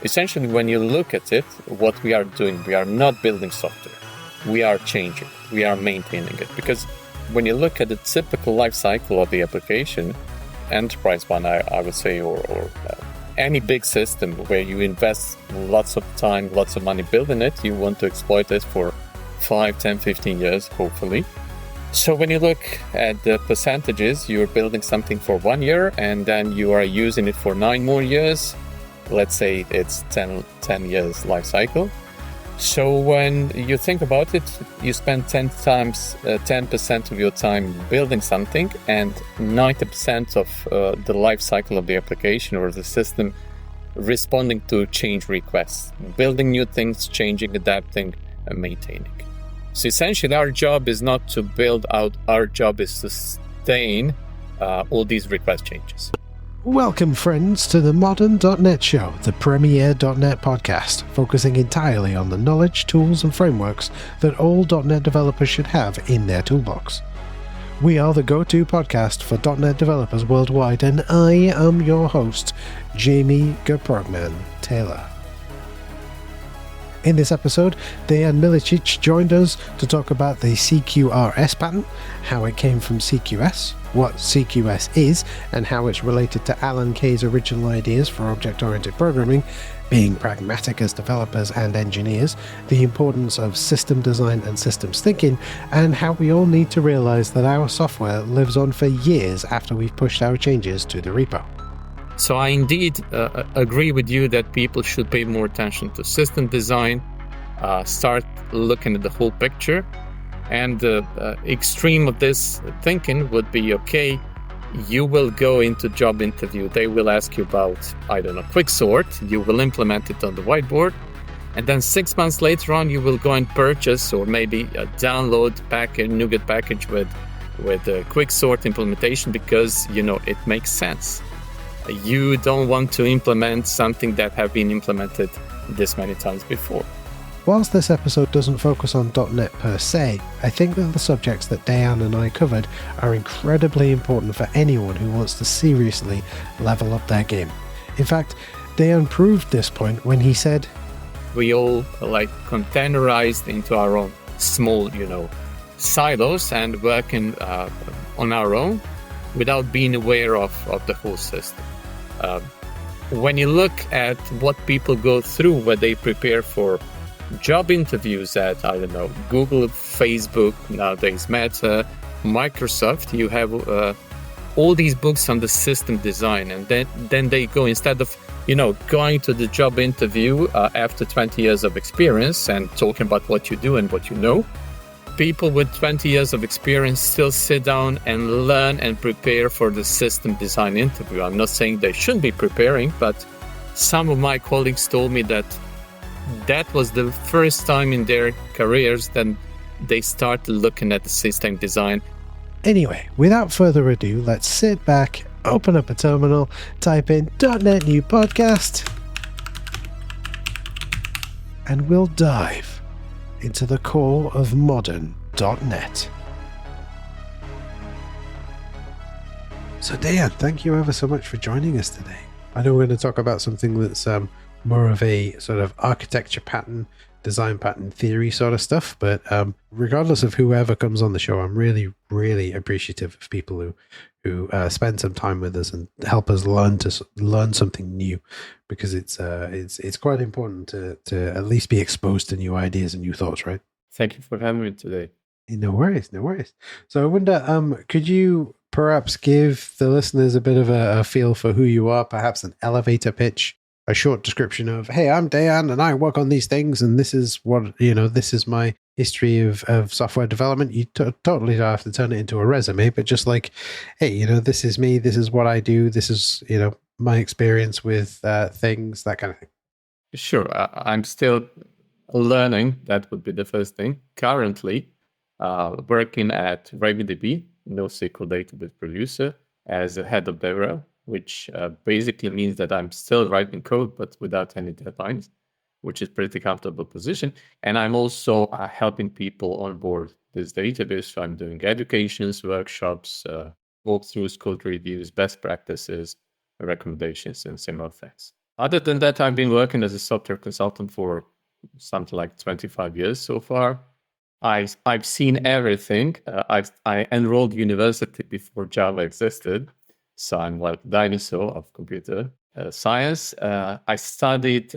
Essentially, when you look at it, what we are doing, we are not building software. We are changing, we are maintaining it. Because when you look at the typical life cycle of the application, enterprise one, I would say, or any big system where you invest lots of time, lots of money building it, you want to exploit it for 5, 10, 15 years, hopefully. So when you look at the percentages, you're building something for 1 year and then you are using it for 9 more years. Let's say it's 10 years life cycle. So when you think about it, you spend 10% of your time building something and 90% of the life cycle of the application or the system responding to change requests, building new things, changing, adapting, and maintaining. So essentially, our job is not to build out, our job is to sustain all these request changes. Welcome, friends, to the Modern.NET Show, the premier .NET podcast, focusing entirely on the knowledge, tools, and frameworks that all .NET developers should have in their toolbox. We are the go-to podcast for .NET developers worldwide, and I am your host, Jamie Taylor. In this episode, Dejan Miličić joined us to talk about the CQRS pattern, how it came from CQS, what CQS is, and how it's related to Alan Kay's original ideas for object-oriented programming, being pragmatic as developers and engineers, the importance of system design and systems thinking, and how we all need to realize that our software lives on for years after we've pushed our changes to the repo. So I indeed agree with you that people should pay more attention to system design, start looking at the whole picture. And the extreme of this thinking would be, okay, you will go into job interview. They will ask you about, quicksort. You will implement it on the whiteboard. And then 6 months later on, you will go and purchase or maybe download NuGet package with a quicksort implementation because, it makes sense. You don't want to implement something that have been implemented this many times before. Whilst this episode doesn't focus on .NET per se, I think that the subjects that Dejan and I covered are incredibly important for anyone who wants to seriously level up their game. In fact, Dejan proved this point when he said, we all containerized into our own small, silos and working on our own without being aware of the whole system. When you look at what people go through when they prepare for job interviews at, Google, Facebook, nowadays Meta, Microsoft, you have all these books on the system design. And then they go, instead of, going to the job interview after 20 years of experience and talking about what you do and what you know, people with 20 years of experience still sit down and learn and prepare for the system design interview. I'm not saying they shouldn't be preparing, but some of my colleagues told me that was the first time in their careers that they started looking at the system design. Anyway, without further ado, let's sit back, open up a terminal, type in .NET New Podcast, and we'll dive into the core of modern.NET. So Dejan, thank you ever so much for joining us today. I know we're going to talk about something that's more of a sort of architecture pattern, design pattern theory sort of stuff, but regardless of whoever comes on the show, I'm really, really appreciative of people who spend some time with us and help us learn something new, because it's quite important to at least be exposed to new ideas and new thoughts, right? Thank you for having me today. No worries. So I wonder, could you perhaps give the listeners a bit of a feel for who you are, perhaps an elevator pitch, a short description of, hey, I'm Dejan and I work on these things and this is what, this is my history of software development. You totally don't have to turn it into a resume, but just like, hey, this is me, this is what I do, this is, my experience with things, that kind of thing. Sure. I'm still learning. That would be the first thing. Currently, working at RavenDB, NoSQL database producer, as a head of DevRel, which basically means that I'm still writing code, but without any deadlines, which is pretty comfortable position. And I'm also helping people onboard this database. So I'm doing educations, workshops, walkthroughs, code reviews, best practices, recommendations, and similar things. Other than that, I've been working as a software consultant for something like 25 years so far. I've seen everything. I enrolled university before Java existed, so I'm like dinosaur of computer science. I studied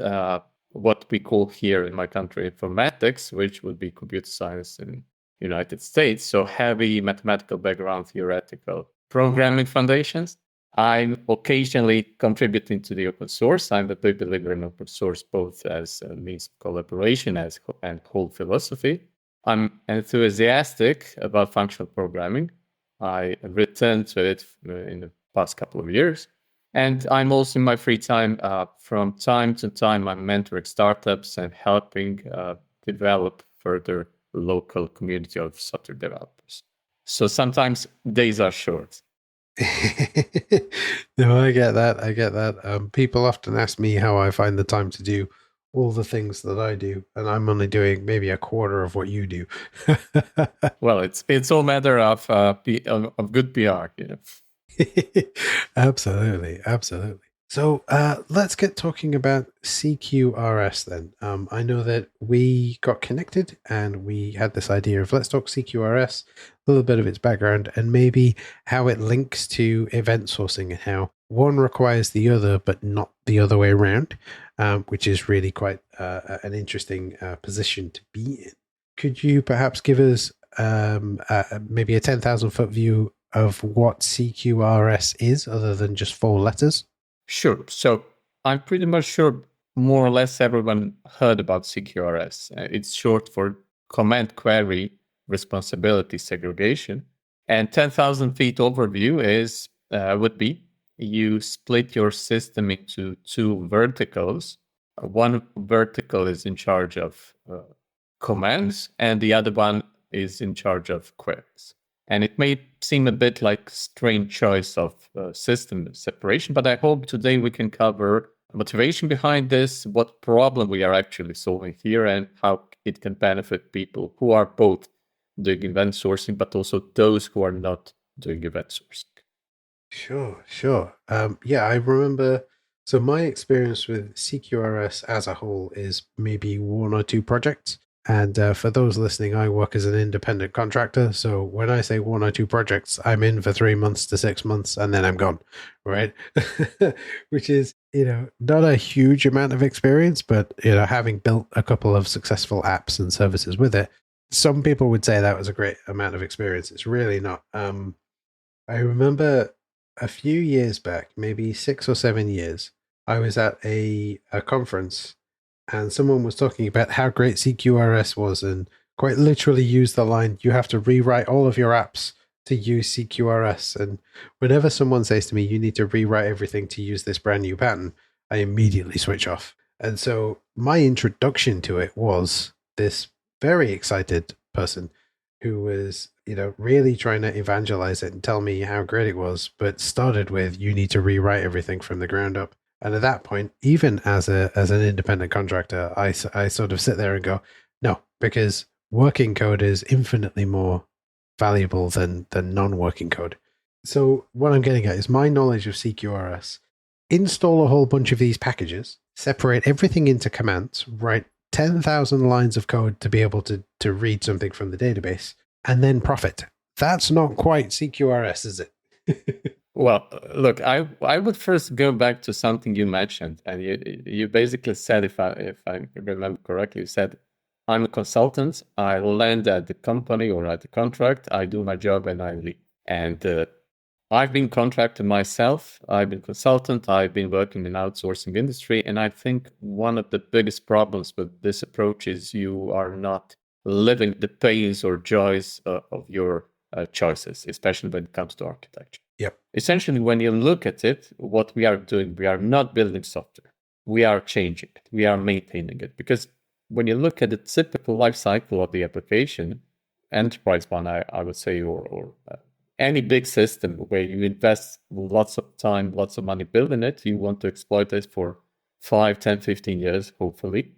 what we call here in my country informatics, which would be computer science in United States. So heavy mathematical background, theoretical programming foundations. I'm occasionally contributing to the open source. I'm a big believer in open source, both as a means of collaboration and whole philosophy. I'm enthusiastic about functional programming. I returned to it in the past couple of years. And I'm also in my free time, from time to time, I'm mentoring startups and helping develop further local community of software developers. So sometimes days are short. No, I get that. People often ask me how I find the time to do all the things that I do, and I'm only doing maybe a quarter of what you do. Well, it's all matter of good PR, Absolutely. So let's get talking about CQRS then. I know that we got connected and we had this idea of let's talk CQRS, a little bit of its background, and maybe how it links to event sourcing and how one requires the other, but not the other way around, which is really quite an interesting position to be in. Could you perhaps give us maybe a 10,000-foot view of what CQRS is, other than just 4 letters? Sure. So I'm pretty much sure more or less everyone heard about CQRS. It's short for Command Query Responsibility Segregation. And 10,000 feet overview is would be you split your system into 2 verticals. One vertical is in charge of commands, and the other one is in charge of queries. And it may seem a bit like strange choice of system separation, but I hope today we can cover motivation behind this, what problem we are actually solving here, and how it can benefit people who are both doing event sourcing, but also those who are not doing event sourcing. Sure. Yeah, I remember. So my experience with CQRS as a whole is maybe 1 or 2 projects. And for those listening, I work as an independent contractor. So when I say 1 or 2 projects, I'm in for 3 months to 6 months, and then I'm gone, right? Which is, not a huge amount of experience, but, having built a couple of successful apps and services with it, some people would say that was a great amount of experience. It's really not. I remember a few years back, maybe 6 or 7 years, I was at a conference, and someone was talking about how great CQRS was and quite literally used the line, you have to rewrite all of your apps to use CQRS. And whenever someone says to me, you need to rewrite everything to use this brand new pattern, I immediately switch off. And so my introduction to it was this very excited person who was, really trying to evangelize it and tell me how great it was, but started with, you need to rewrite everything from the ground up. And at that point, even as an independent contractor, I sort of sit there and go, no, because working code is infinitely more valuable than non-working code. So what I'm getting at is my knowledge of CQRS. Install a whole bunch of these packages, separate everything into commands, write 10,000 lines of code to be able to read something from the database, and then profit. That's not quite CQRS, is it? Well, look, I would first go back to something you mentioned, and you basically said, if I remember correctly, you said, I'm a consultant, I land at the company or at the contract, I do my job and I leave. And I've been contractor myself, I've been consultant, I've been working in outsourcing industry, and I think one of the biggest problems with this approach is you are not living the pains or joys of your choices, especially when it comes to architecture. Yep. Essentially, when you look at it, what we are doing, we are not building software. We are changing it. We are maintaining it. Because when you look at the typical life cycle of the application, enterprise one, I would say, or any big system where you invest lots of time, lots of money building it, you want to exploit it for 5, 10, 15 years, hopefully.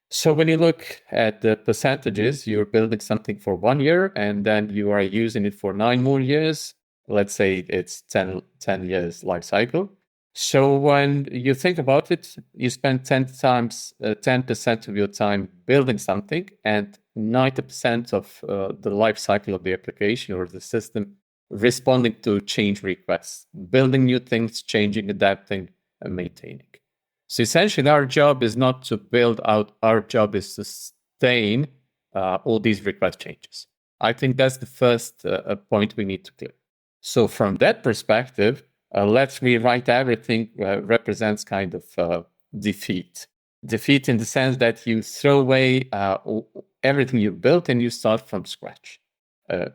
So when you look at the percentages, you're building something for 1 year, and then you are using it for 9 more years. Let's say it's 10 years life cycle. So when you think about it, you spend 10% of your time building something, and 90% of the life cycle of the application or the system responding to change requests, building new things, changing, adapting, and maintaining. So essentially, our job is not to build out, our job is to sustain all these request changes. I think that's the first point we need to clear. So from that perspective, let's rewrite everything represents kind of defeat. Defeat in the sense that you throw away everything you built and you start from scratch.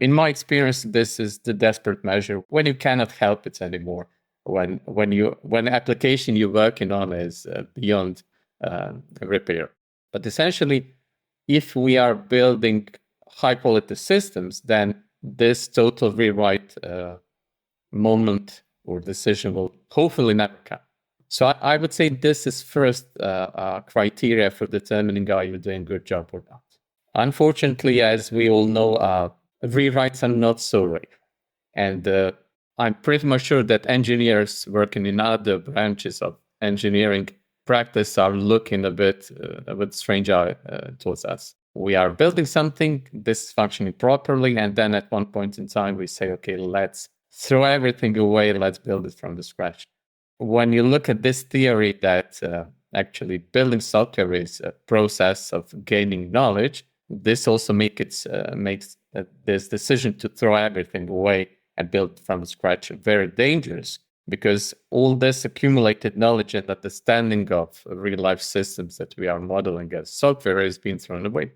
In my experience, this is the desperate measure when you cannot help it anymore. When the application you're working on is beyond repair. But essentially, if we are building high quality systems, then this total rewrite moment or decision will hopefully never come. So I would say this is first criteria for determining are you doing a good job or not. Unfortunately, as we all know, rewrites are not so rare. And I'm pretty much sure that engineers working in other branches of engineering practice are looking a bit strange eye towards us. We are building something, this is functioning properly, and then at one point in time we say, okay, let's throw everything away, let's build it from the scratch. When you look at this theory that actually building software is a process of gaining knowledge, this also makes this decision to throw everything away and build from scratch very dangerous, because all this accumulated knowledge and understanding of real-life systems that we are modeling as software is being thrown away.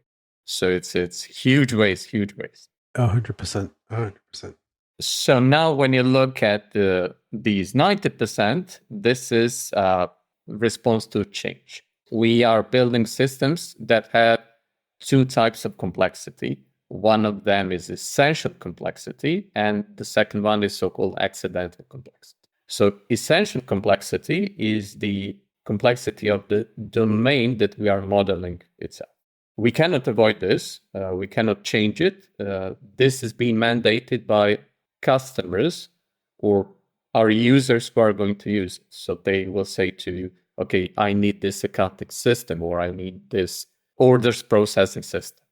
So it's huge waste. 100%. So now when you look at these 90%, this is response to change. We are building systems that have two types of complexity. One of them is essential complexity, and the second one is so-called accidental complexity. So essential complexity is the complexity of the domain that we are modeling itself. We cannot avoid this. We cannot change it. This is being mandated by customers or our users who are going to use it. So they will say to you, okay, I need this accounting system, or I need this orders processing system.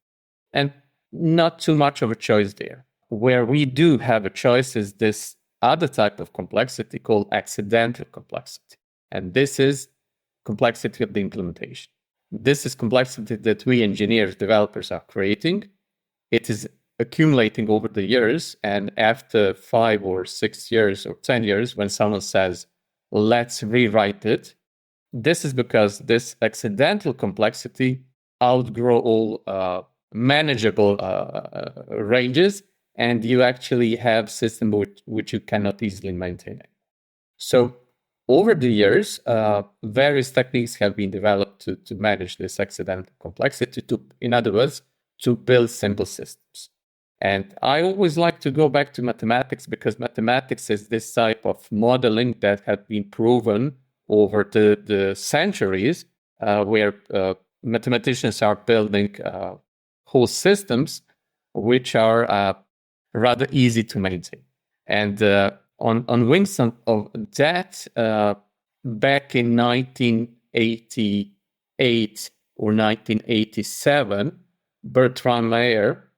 And not too much of a choice there. Where we do have a choice is this other type of complexity called accidental complexity. And this is complexity of the implementation. This is complexity that we engineers, developers are creating. It is accumulating over the years. And after 5 or 6 years or 10 years, when someone says, let's rewrite it, this is because this accidental complexity outgrow all manageable ranges, and you actually have system which you cannot easily maintain. So over the years, various techniques have been developed to manage this accidental complexity, in other words, to build simple systems. And I always like to go back to mathematics, because mathematics is this type of modeling that had been proven over the centuries, where mathematicians are building whole systems which are rather easy to maintain. And on wings of that, back in 1988 or 1987, Bertrand Meyer,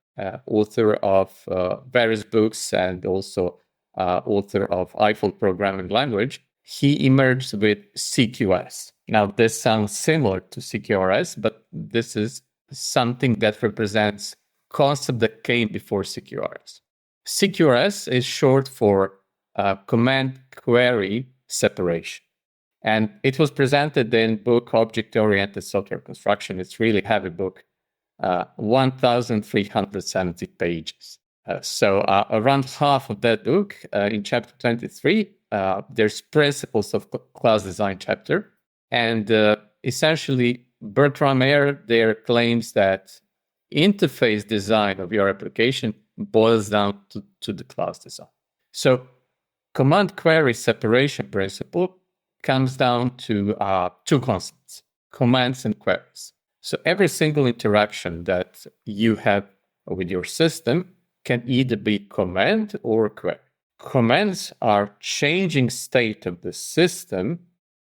author of various books and also author of Eiffel programming language, he emerged with CQRS. Now, this sounds similar to CQRS, but this is something that represents concept that came before CQRS. CQRS is short for command query separation. And it was presented in book Object-Oriented Software Construction. It's really heavy book, 1,370 pages. So around half of that book, in chapter 23, there's principles of class design chapter. And essentially, Bertrand Meyer there claims that interface design of your application boils down to the class design. So command query separation principle comes down to two concepts, commands and queries. So every single interaction that you have with your system can either be command or query. commands are changing state of the system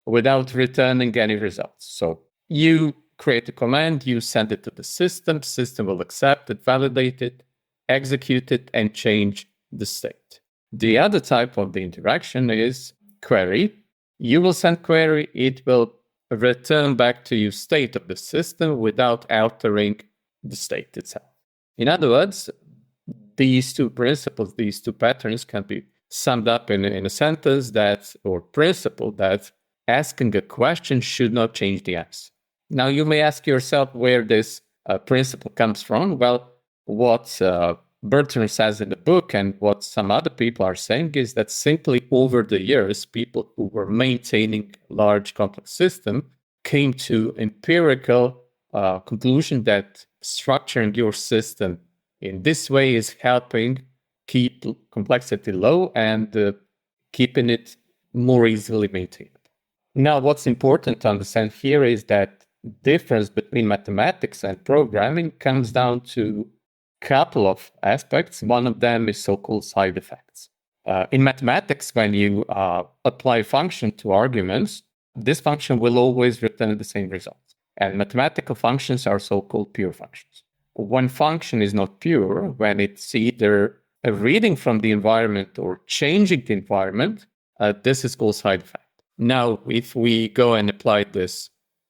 without returning any results. So you create a command, you send it to the system will accept it, validate it, execute it, and change the state. The other type of the interaction is query. You will send query, it will return back to you state of the system without altering the state itself. In other words, these two principles, these two patterns can be summed up in a sentence or principle that asking a question should not change the answer. Now, you may ask yourself where this principle comes from. Well, what Bertrand says in the book and what some other people are saying is that simply over the years, people who were maintaining large complex systems came to empirical conclusion that structuring your system in this way is helping keep complexity low and keeping it more easily maintained. Now, what's important to understand here is that difference between mathematics and programming comes down to a couple of aspects. One of them is so-called side effects. In mathematics, when you apply a function to arguments, this function will always return the same result. And mathematical functions are so-called pure functions. When function is not pure, when it's either a reading from the environment or changing the environment, this is called side effect. Now, if we go and apply this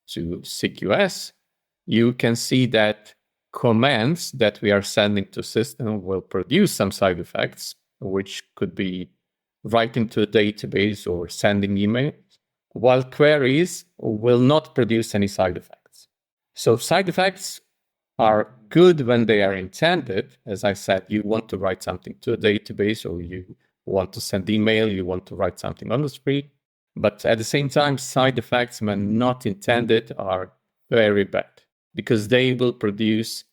to CQRS, you can see that commands that we are sending to system will produce some side effects, which could be writing to a database or sending emails, while queries will not produce any side effects. So side effects are good when they are intended. As I said, you want to write something to a database, or you want to send email, you want to write something on the screen. But at the same time, side effects, when not intended, are very bad because they will produce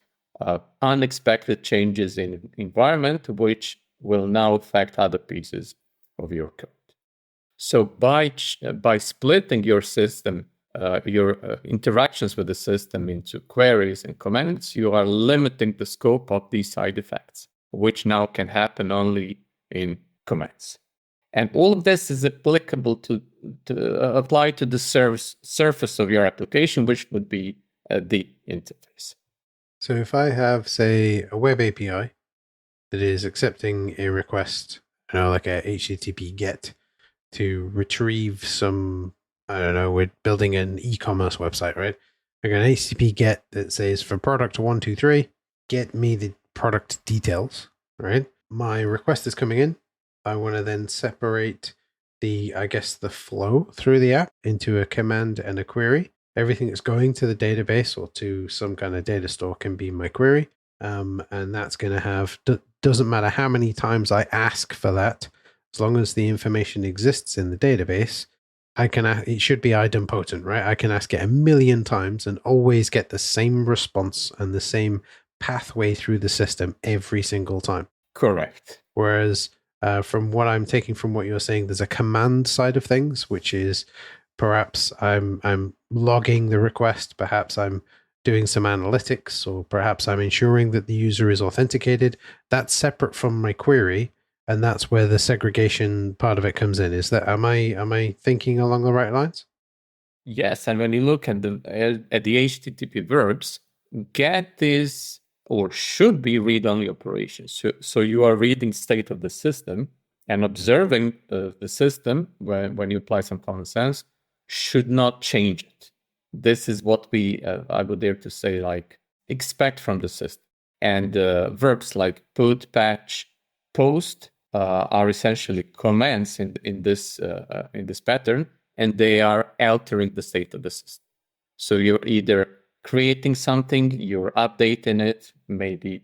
unexpected changes in environment, which will now affect other pieces of your code. So by splitting your system, your interactions with the system into queries and commands, you are limiting the scope of these side effects, which now can happen only in commands. And all of this is applicable to apply to the surface of your application, which would be the interface. So if I have, say, a web API that is accepting a request, like a HTTP GET to retrieve some, we're building an e-commerce website, right? I got an HTTP GET that says for product 123, get me the product details, right? My request is coming in. I want to then separate the flow through the app into a command and a query. Everything that's going to the database or to some kind of data store can be my query. And that's going to have, doesn't matter how many times I ask for that, as long as the information exists in the database, it should be idempotent, right? I can ask it 1,000,000 times and always get the same response and the same pathway through the system every single time. Correct. Whereas from what I'm taking from what you're saying, there's a command side of things, which is perhaps I'm logging the request, perhaps I'm doing some analytics, or perhaps I'm ensuring that the user is authenticated. That's separate from my query, and that's where the segregation part of it comes in. Is that am I thinking along the right lines? Yes, and when you look at the HTTP verbs, get is or should be read-only operations. So you are reading state of the system and observing the system when you apply some common sense should not change it. This is what I would dare to say, expect from the system. And verbs like put, patch, post are essentially commands in this pattern, and they are altering the state of the system. So you're either creating something, you're updating it, maybe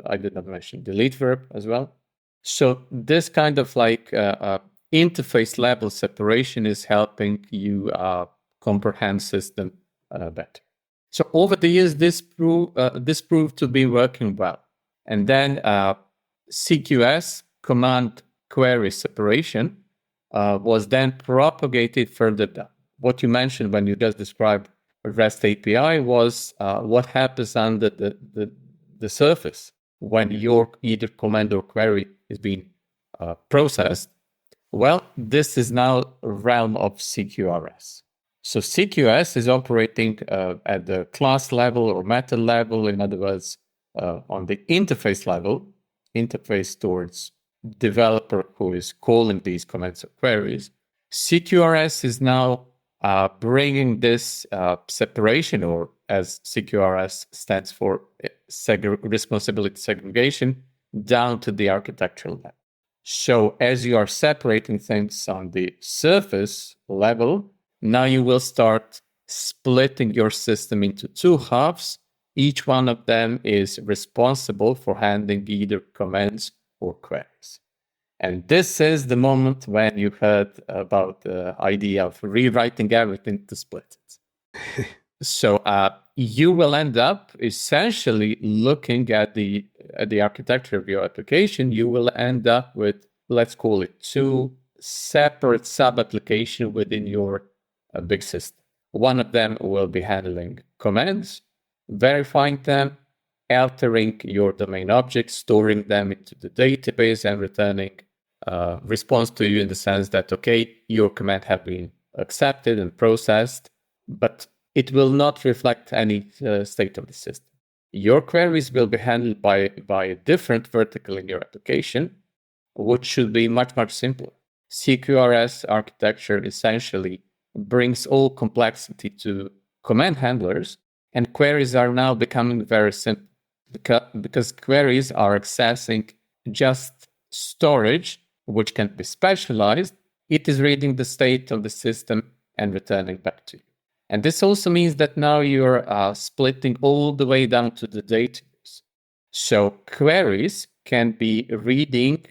I did not mention delete verb as well. So this kind of interface level separation is helping you comprehend system better. So over the years, this proved to be working well. And then CQRS, command query separation, was then propagated further down. What you mentioned when you just described REST API was what happens under the surface when your either command or query is being processed. Well, this is now a realm of CQRS. So CQRS is operating at the class level or method level, in other words, on the interface level, interface towards developer who is calling these commands or queries. CQRS is now bringing this separation, or as CQRS stands for responsibility segregation, down to the architectural level. So as you are separating things on the surface level, now you will start splitting your system into two halves. Each one of them is responsible for handling either commands or queries. And this is the moment when you heard about the idea of rewriting everything to split it. So you will end up essentially looking at the architecture of your application. You will end up with, let's call it, two separate sub-applications within your big system. One of them will be handling commands, verifying them, altering your domain objects, storing them into the database, and returning response to you in the sense that, okay, your command have been accepted and processed, but it will not reflect any state of the system. Your queries will be handled by a different vertical in your application, which should be much, much simpler. CQRS architecture essentially brings all complexity to command handlers, and queries are now becoming very simple because queries are accessing just storage, which can be specialized. It is reading the state of the system and returning back to you. And this also means that now you're splitting all the way down to the database. So queries can be reading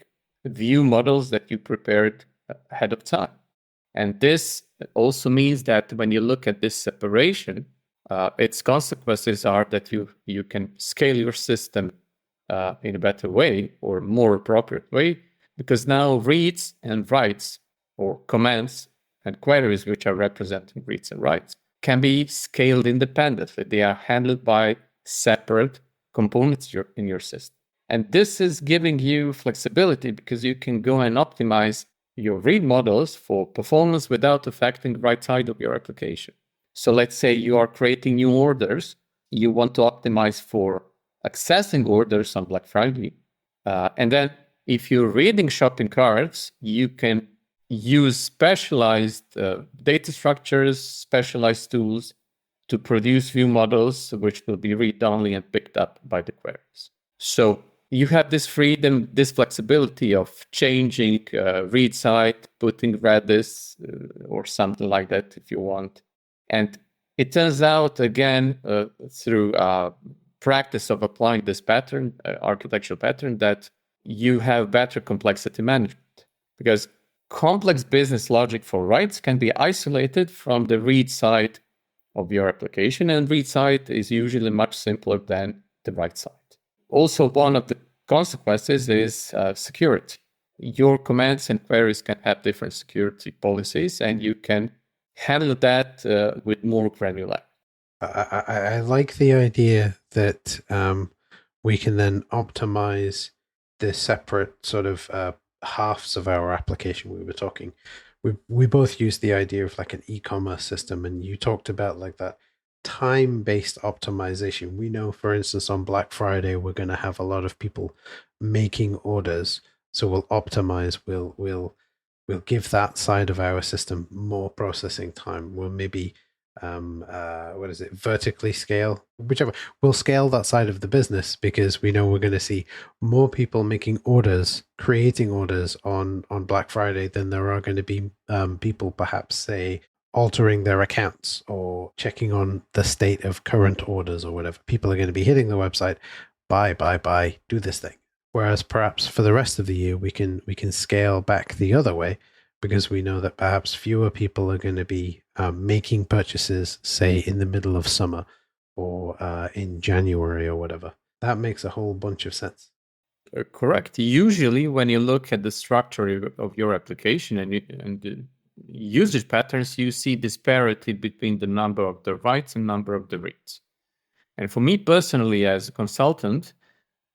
view models that you prepared ahead of time. And this also means that when you look at this separation, its consequences are that you can scale your system in a better way or more appropriate way, because now reads and writes, or commands and queries, which are representing reads and writes, can be scaled independently. They are handled by separate components in your system. And this is giving you flexibility because you can go and optimize your read models for performance without affecting the right side of your application. So let's say you are creating new orders. You want to optimize for accessing orders on Black Friday. And then if you're reading shopping carts, you can use specialized data structures, specialized tools to produce view models, which will be read-only and picked up by the queries. So you have this freedom, this flexibility of changing read side, putting Redis or something like that if you want. And it turns out, again, through practice of applying this pattern, architectural pattern, that you have better complexity management, because complex business logic for writes can be isolated from the read side of your application, and read side is usually much simpler than the write side. Also, one of the consequences is security. Your commands and queries can have different security policies, and you can handle that with more granularity. I like the idea that we can then optimize the separate sort of halves of our application. We were talking, we both used the idea of like an e-commerce system, and you talked about like that time-based optimization. We know, for instance, on Black Friday, we're going to have a lot of people making orders, so we'll optimize. We'll give that side of our system more processing time. We'll maybe vertically scale, whichever. We'll scale that side of the business because we know we're going to see more people making orders, creating orders on Black Friday than there are going to be people perhaps, say, altering their accounts or checking on the state of current orders or whatever. People are going to be hitting the website, buy, do this thing. Whereas perhaps for the rest of the year, we can scale back the other way, because we know that perhaps fewer people are going to be making purchases, say, in the middle of summer or in January or whatever. That makes a whole bunch of sense. Correct. Usually, when you look at the structure of your application and the usage patterns, you see disparity between the number of the writes and number of the reads. And for me personally, as a consultant,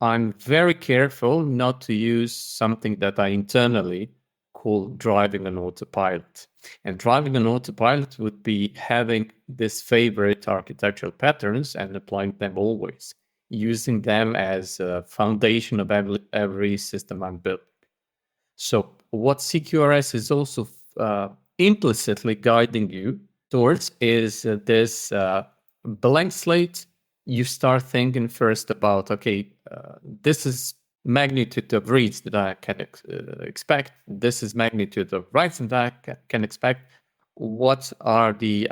I'm very careful not to use something that I internally call driving an autopilot. And driving an autopilot would be having this favorite architectural patterns and applying them always, using them as a foundation of every system I'm building. So what CQRS is also implicitly guiding you towards is this blank slate. You start thinking first about, okay, this is magnitude of reads that I can expect. This is magnitude of writes that I can expect. What are the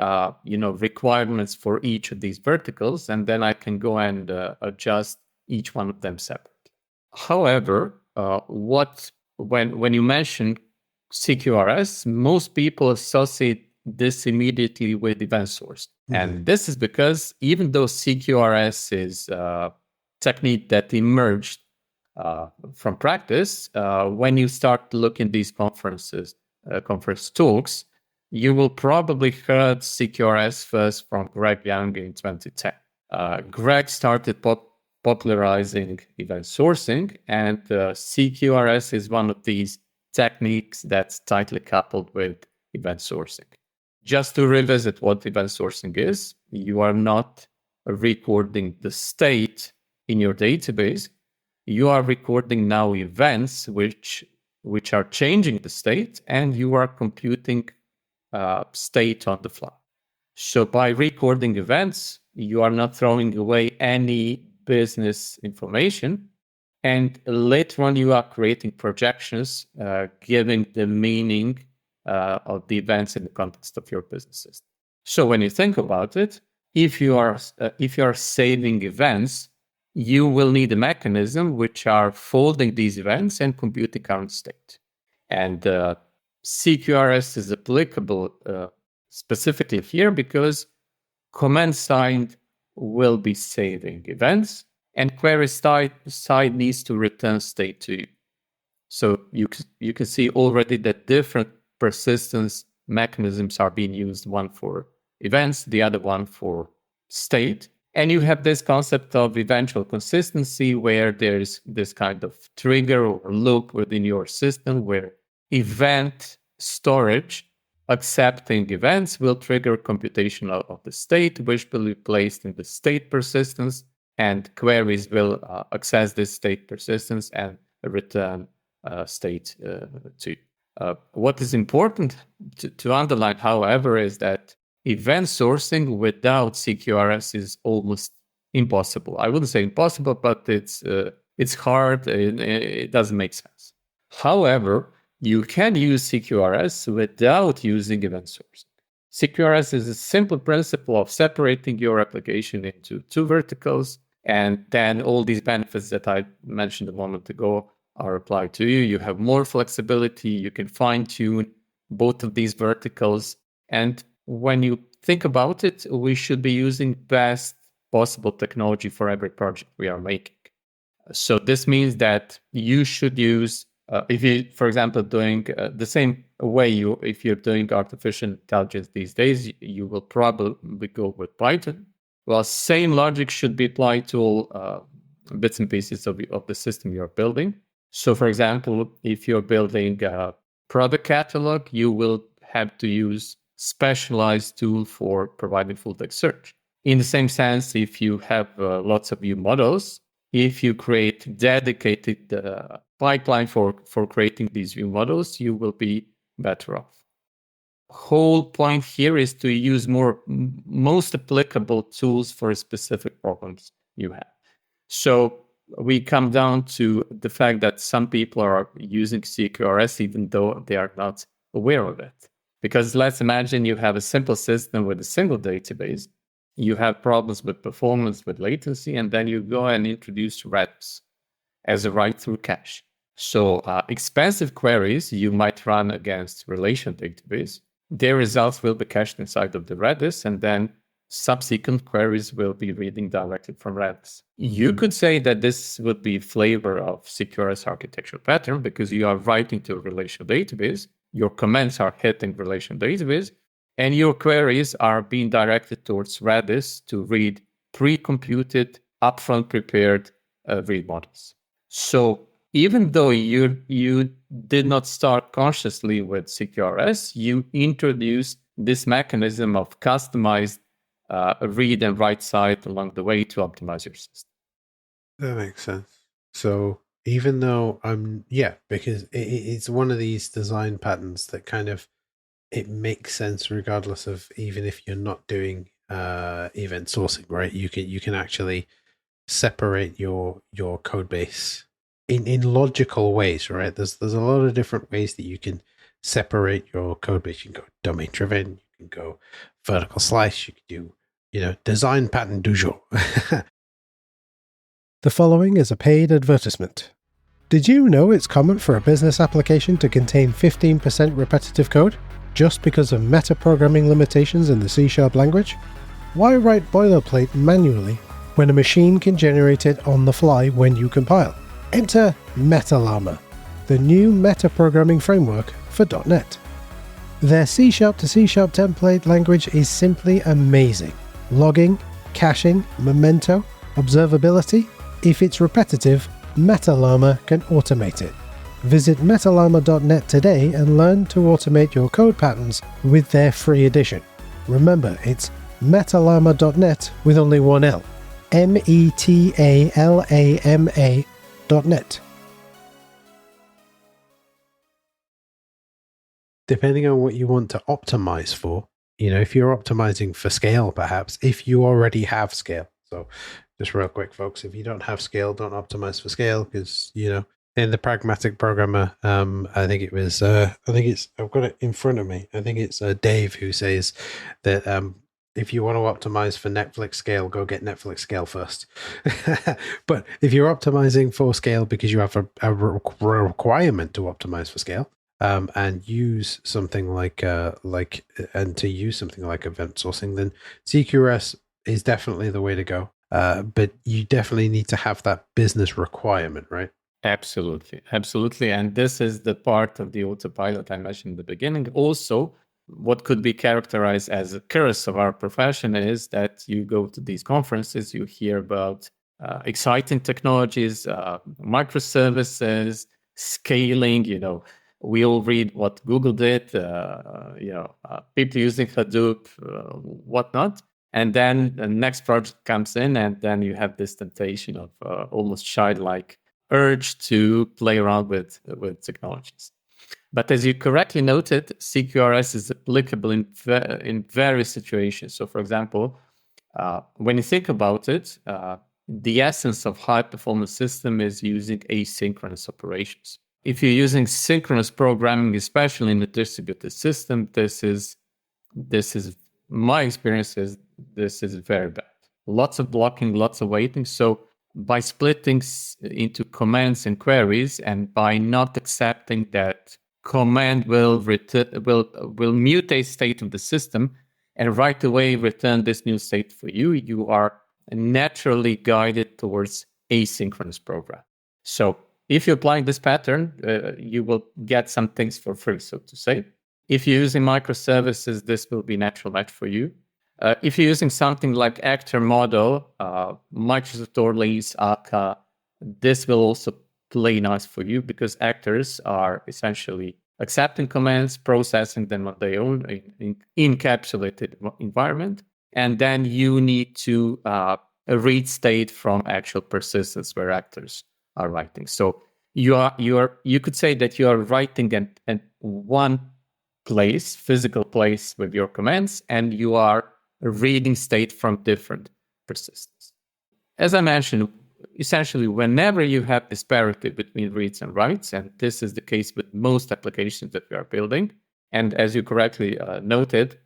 requirements for each of these verticals? And then I can go and adjust each one of them separately. However, when you mention CQRS, most people associate this immediately with event source. Mm-hmm. And this is because even though CQRS is a technique that emerged from practice, when you start looking at these conference talks, you will probably heard CQRS first from Greg Young in 2010. Greg started popularizing event sourcing, and CQRS is one of these techniques that's tightly coupled with event sourcing. Just to revisit what event sourcing is, you are not recording the state in your database. You are recording now events which are changing the state, and you are computing state on the fly. So by recording events, you are not throwing away any business information, and later on you are creating projections, giving the meaning of the events in the context of your business system. So when you think about it, if you are saving events, you will need a mechanism which are folding these events and computing current state. And CQRS is applicable specifically here because command side will be saving events, and query side needs to return state to you. So you can see already that different persistence mechanisms are being used, one for events, the other one for state. And you have this concept of eventual consistency where there's this kind of trigger or loop within your system where event storage accepting events will trigger computation of the state, which will be placed in the state persistence, and queries will access this state persistence and return state to you. What is important to underline, however, is that event sourcing without CQRS is almost impossible. I wouldn't say impossible, but it's hard. It doesn't make sense. However, you can use CQRS without using event sourcing. CQRS is a simple principle of separating your application into two verticals, and then all these benefits that I mentioned a moment ago are applied to you. You have more flexibility. You can fine-tune both of these verticals. And when you think about it, we should be using best possible technology for every project we are making. So this means that you should use, if you, for example, doing the same way if you're doing artificial intelligence these days, you will probably go with Python. Well, same logic should be applied to all bits and pieces of the system you're building. So, for example, if you're building a product catalog, you will have to use specialized tool for providing full text search. In the same sense, if you have lots of view models, if you create dedicated pipeline for creating these view models, you will be better off. Whole point here is to use most applicable tools for specific problems you have. So we come down to the fact that some people are using CQRS even though they are not aware of it. Because let's imagine you have a simple system with a single database. You have problems with performance, with latency, and then you go and introduce Redis as a write-through cache. So expensive queries you might run against relational database. Their results will be cached inside of the Redis, and then subsequent queries will be reading directly from Redis. You could say that this would be flavor of CQRS architectural pattern because you are writing to a relational database, your commands are hitting relational database, and your queries are being directed towards Redis to read pre-computed, upfront prepared read models. So even though you did not start consciously with CQRS, you introduced this mechanism of customized read and write side along the way to optimize your system. That makes sense. So even though because it's one of these design patterns that kind of, it makes sense regardless of, even if you're not doing event sourcing, right? You can actually separate your code base in logical ways, right? There's a lot of different ways that you can separate your code base. You can go domain driven, you can go vertical slice, you can do, design pattern du jour. The following is a paid advertisement. Did you know it's common for a business application to contain 15% repetitive code just because of metaprogramming limitations in the C# language? Why write boilerplate manually when a machine can generate it on the fly when you compile? Enter Metalama, the new metaprogramming framework for .NET. Their C# to C# template language is simply amazing. Logging, caching, memento, observability. If it's repetitive, Metalama can automate it. Visit metalama.net today and learn to automate your code patterns with their free edition. Remember, it's metalama.net with only one L. metalama.net. Depending on what you want to optimize for, if you're optimizing for scale, perhaps, if you already have scale. So just real quick, folks, if you don't have scale, don't optimize for scale, because, in the Pragmatic programmer, I think I've got it in front of me. I think it's Dave who says that if you want to optimize for Netflix scale, go get Netflix scale first. But if you're optimizing for scale because you have a requirement to optimize for scale, and use something like event sourcing, then CQRS is definitely the way to go. But you definitely need to have that business requirement, right? Absolutely. And this is the part of the autopilot I mentioned in the beginning. Also, what could be characterized as a curse of our profession is that you go to these conferences, you hear about exciting technologies, microservices, scaling. We all read what Google did, people using Hadoop, whatnot. And then the next project comes in, and then you have this temptation of almost childlike urge to play around with technologies. But as you correctly noted, CQRS is applicable in various situations. So, for example, when you think about it, the essence of high-performance system is using asynchronous operations. If you're using synchronous programming, especially in a distributed system, this is my experience is this is very bad. Lots of blocking, lots of waiting. So by splitting into commands and queries, and by not accepting that command will mutate state of the system and right away return this new state for you, you are naturally guided towards asynchronous program. So if you're applying this pattern, you will get some things for free, so to say. If you're using microservices, this will be natural match for you. If you're using something like actor model, Microsoft Orleans, Akka, this will also play nice for you, because actors are essentially accepting commands, processing them on their own in encapsulated environment, and then you need to read state from actual persistence where actors are writing. So you could say that you are writing at one place, physical place with your commands, and you are reading state from different persistence. As I mentioned, essentially, whenever you have disparity between reads and writes, and this is the case with most applications that we are building, and as you correctly noted,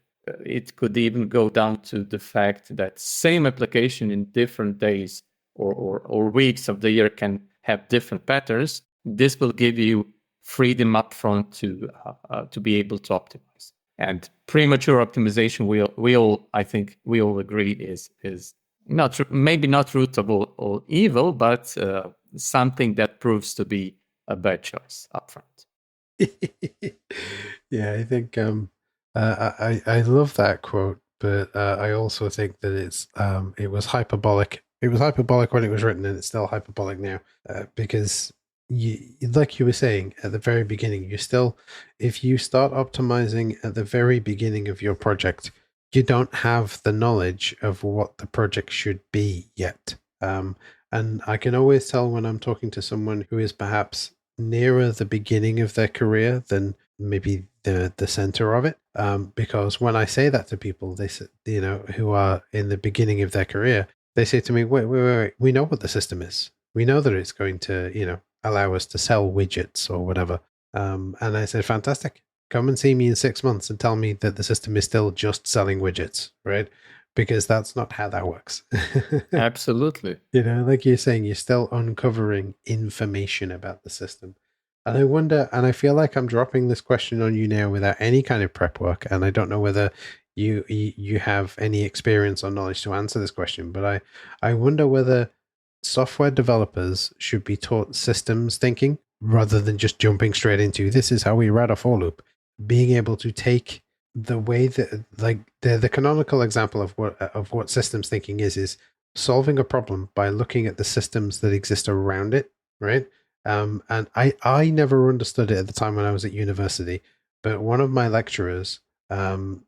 it could even go down to the fact that same application in different days or weeks of the year can have different patterns. This will give you freedom upfront to be able to optimize. And premature optimization, I think we all agree is maybe not root of all evil, but something that proves to be a bad choice upfront. Yeah, I think I love that quote, but I also think that it was hyperbolic It was hyperbolic when it was written, and it's still hyperbolic now, because like you were saying at the very beginning, if you start optimizing at the very beginning of your project, you don't have the knowledge of what the project should be yet. And I can always tell when I'm talking to someone who is perhaps nearer the beginning of their career than maybe the center of it. Because when I say that to people, they say, who are in the beginning of their career, they say to me, wait, we know what the system is. We know that it's going to, allow us to sell widgets or whatever. And I said, fantastic. Come and see me in 6 months and tell me that the system is still just selling widgets, right? Because that's not how that works. Absolutely. Like you're saying, you're still uncovering information about the system. And I wonder, and I feel like I'm dropping this question on you now without any kind of prep work, and I don't know whether you have any experience or knowledge to answer this question, but I wonder whether software developers should be taught systems thinking rather than just jumping straight into this is how we write a for loop. Being able to take the way that, like, the canonical example of what systems thinking is solving a problem by looking at the systems that exist around it, right? And I never understood it at the time when I was at university, but one of my lecturers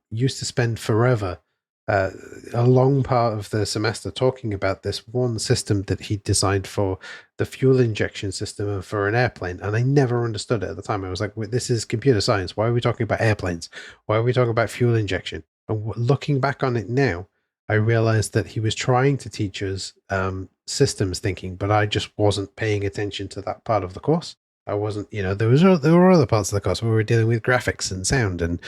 used to spend forever, a long part of the semester, talking about this one system that he designed for the fuel injection system for an airplane. And I never understood it at the time. I was like, this is computer science. Why are we talking about airplanes? Why are we talking about fuel injection? And looking back on it now, I realized that he was trying to teach us systems thinking, but I just wasn't paying attention to that part of the course. I wasn't, there were other parts of the course where we were dealing with graphics and sound and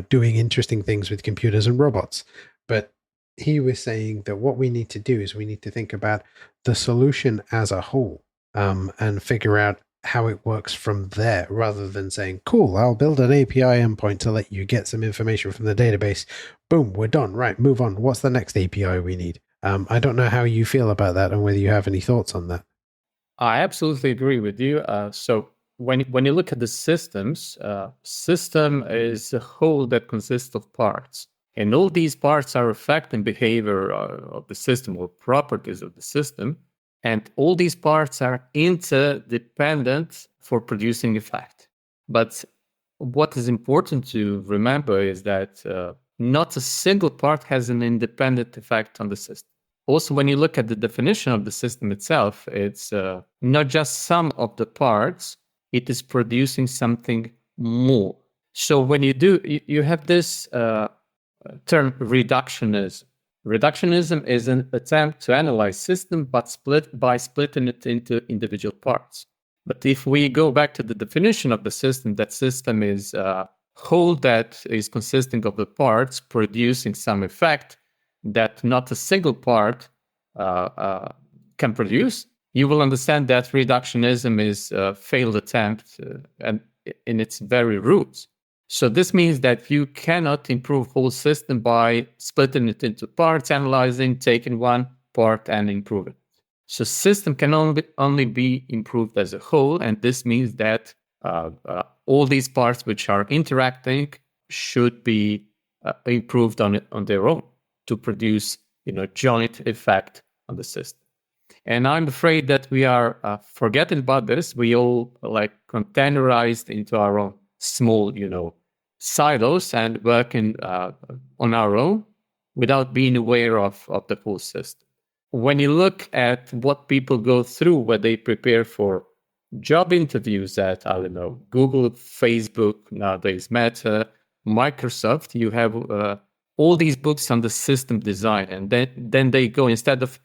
doing interesting things with computers and robots. But he was saying that what we need to do is we need to think about the solution as a whole, and figure out how it works from there, rather than saying, cool, I'll build an API endpoint to let you get some information from the database. Boom, we're done. Right, move on. What's the next API we need? I don't know how you feel about that and whether you have any thoughts on that. I absolutely agree with you. So when you look at the systems, system is a whole that consists of parts. And all these parts are affecting behavior of the system or properties of the system. And all these parts are interdependent for producing effect. But what is important to remember is that not a single part has an independent effect on the system. Also, when you look at the definition of the system itself, it's not just some of the parts, it is producing something more. So when you have this term reductionism. Reductionism is an attempt to analyze system, but splitting it into individual parts. But if we go back to the definition of the system, that system is a whole that is consisting of the parts producing some effect that not a single part can produce, you will understand that reductionism is a failed attempt and in its very roots. So this means that you cannot improve whole system by splitting it into parts, analyzing, taking one part and improving it. So system can only be improved as a whole, and this means that all these parts which are interacting should be improved on their own to produce, joint effect on the system. And I'm afraid that we are forgetting about this. We all containerized into our own small, silos and working on our own without being aware of the full system. When you look at what people go through when they prepare for job interviews at, Google, Facebook, nowadays Meta, Microsoft, you have all these books on the system design. And then they go, instead of,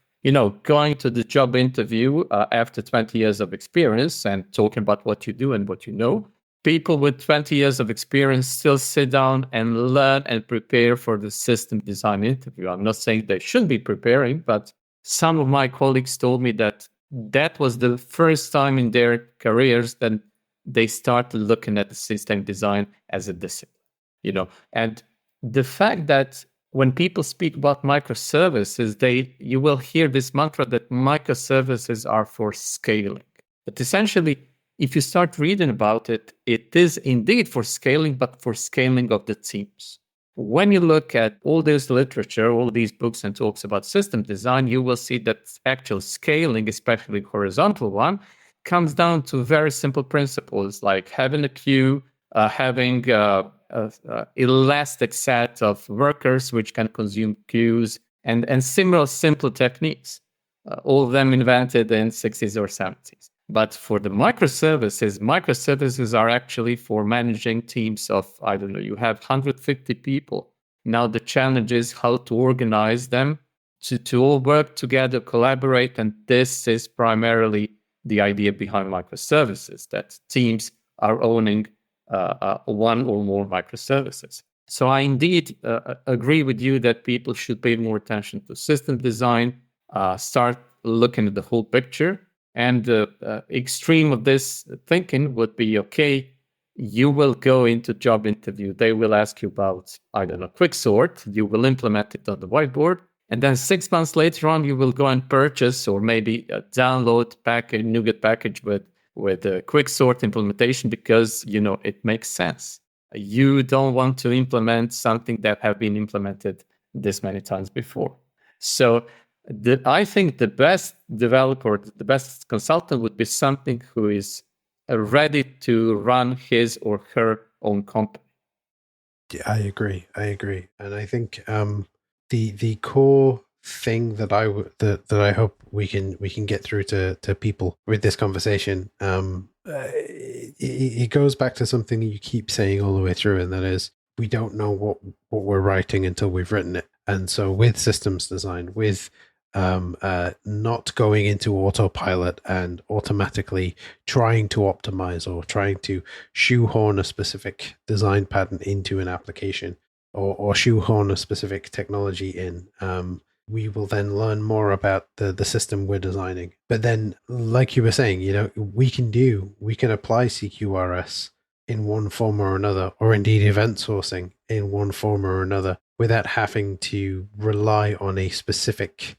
going to the job interview after 20 years of experience and talking about what you do and what you know, people with 20 years of experience still sit down and learn and prepare for the system design interview. I'm not saying they should be preparing, but some of my colleagues told me that was the first time in their careers that they started looking at the system design as a discipline, and the fact that when people speak about microservices, you will hear this mantra that microservices are for scaling. But essentially, if you start reading about it, it is indeed for scaling, but for scaling of the teams. when you look at all this literature, all these books and talks about system design, you will see that actual scaling, especially horizontal one, comes down to very simple principles like having a queue, having a elastic set of workers which can consume queues, and similar simple techniques, all of them invented in 60s or 70s. But for the microservices are actually for managing teams of, I don't know, you have 150 people. Now the challenge is how to organize them to all work together, collaborate, and this is primarily the idea behind microservices, that teams are owning one or more microservices. So I indeed agree with you that people should pay more attention to system design, start looking at the whole picture. And the extreme of this thinking would be, okay, you will go into job interview. They will ask you about, I don't know, quicksort. You will implement it on the whiteboard. And then 6 months later on, you will go and purchase or maybe download NuGet package with a quicksort implementation because, it makes sense. You don't want to implement something that have been implemented this many times before. So I think the best developer, the best consultant would be something who is ready to run his or her own company. Yeah, I agree. And I think the core thing that I hope we can get through to people with this conversation, it goes back to something you keep saying all the way through, and that is we don't know what we're writing until we've written it. And so with systems design, with not going into autopilot and automatically trying to optimize or trying to shoehorn a specific design pattern into an application or shoehorn a specific technology in, we will then learn more about the system we're designing. But then, like you were saying, we can apply CQRS in one form or another, or indeed event sourcing in one form or another, without having to rely on a specific